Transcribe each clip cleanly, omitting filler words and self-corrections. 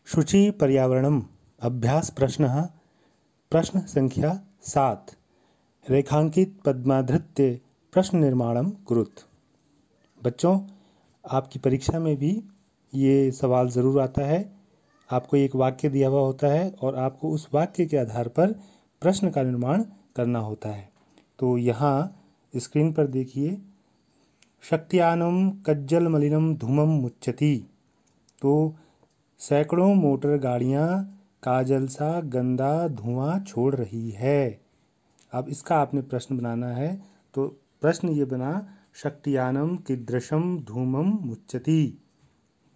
शुचि पर्यावरणम अभ्यास प्रश्न संख्या 7 रेखांकित पद्माधृत्य प्रश्न निर्माणम कुरुत। बच्चों, आपकी परीक्षा में भी ये सवाल ज़रूर आता है। आपको एक वाक्य दिया हुआ होता है और आपको उस वाक्य के आधार पर प्रश्न का निर्माण करना होता है। तो यहाँ स्क्रीन पर देखिए, शक्तियानम कज्जल मलिनम धूमम मुच्यति। तो सैकड़ों मोटर गाड़ियाँ काजल सा गंदा धुआं छोड़ रही है। अब इसका आपने प्रश्न बनाना है। तो प्रश्न ये बना, शक्तियानम कीदृशम धूमम मुच्यति।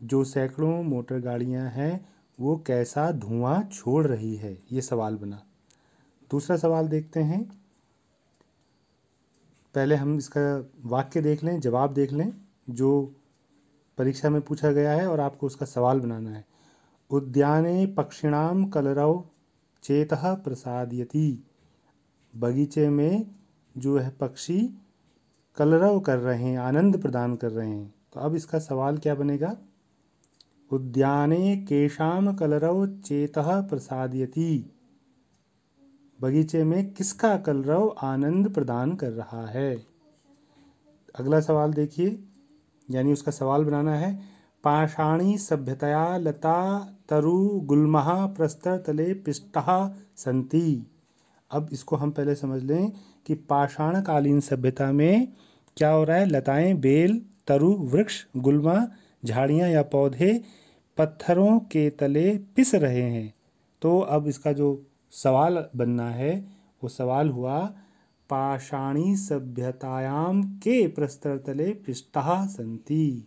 जो सैकड़ों मोटर गाड़ियाँ हैं वो कैसा धुआं छोड़ रही है, ये सवाल बना। दूसरा सवाल देखते हैं। पहले हम इसका वाक्य देख लें, जवाब देख लें जो परीक्षा में पूछा गया है और आपको उसका सवाल बनाना है। उद्याने पक्षिणाम कलरव चेतः प्रसादयति। बगीचे में जो है पक्षी कलरव कर रहे हैं, आनंद प्रदान कर रहे हैं। तो अब इसका सवाल क्या बनेगा? उद्याने केशाम कलरव चेतः प्रसादयति। बगीचे में किसका कलरव आनंद प्रदान कर रहा है। अगला सवाल देखिए, यानी उसका सवाल बनाना है। पाषाणी सभ्यतया लता तरु गुल्मः प्रस्तर तले पिष्टः सन्ति। अब इसको हम पहले समझ लें कि पाषाणकालीन सभ्यता में क्या हो रहा है। लताएं, बेल, तरु, वृक्ष, गुल्मा, झाड़ियाँ या पौधे पत्थरों के तले पिस रहे हैं। तो अब इसका जो सवाल बनना है वो सवाल हुआ, पाषाणी सभ्यतायाम के प्रस्तर तले पिष्टः सन्ति।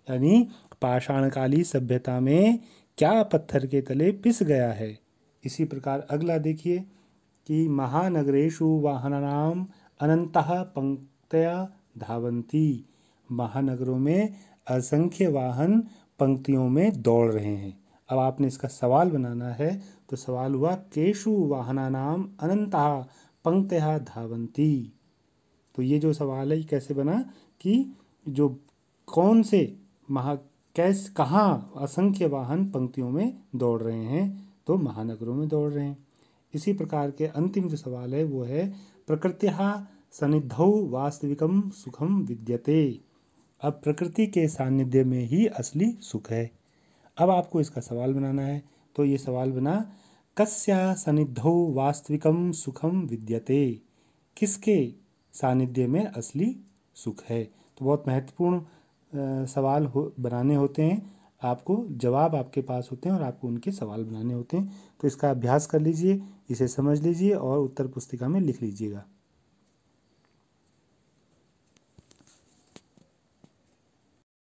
यानी पाषाणकालीन सभ्यता में क्या पत्थर के तले पिस गया है। इसी प्रकार अगला देखिए कि महानगरेषु वाहनानाम अनन्तः पंक्तया धावन्ति। महानगरों में असंख्य वाहन पंक्तियों में दौड़ रहे हैं। अब आपने इसका सवाल बनाना है। तो सवाल हुआ, केषु वाहनानाम अनन्तः पंक्तया धावन्ति। तो ये जो सवाल है ये कैसे बना कि जो कौन से कहाँ असंख्य वाहन पंक्तियों में दौड़ रहे हैं, तो महानगरों में दौड़ रहे हैं। इसी प्रकार के अंतिम जो सवाल है वो है, प्रकृत्याः सन्निधौ वास्तविकम सुखम विद्यते। अब प्रकृति के सानिध्य में ही असली सुख है। अब आपको इसका सवाल बनाना है। तो ये सवाल बना, कस्या सन्निधौ वास्तविकम सुखम विद्यते। किसके सानिध्य में असली सुख है। तो बहुत महत्वपूर्ण सवाल बनाने होते हैं। आपको जवाब आपके पास होते हैं और आपको उनके सवाल बनाने होते हैं। तो इसका अभ्यास कर लीजिए, इसे समझ लीजिए और उत्तर पुस्तिका में लिख लीजिएगा।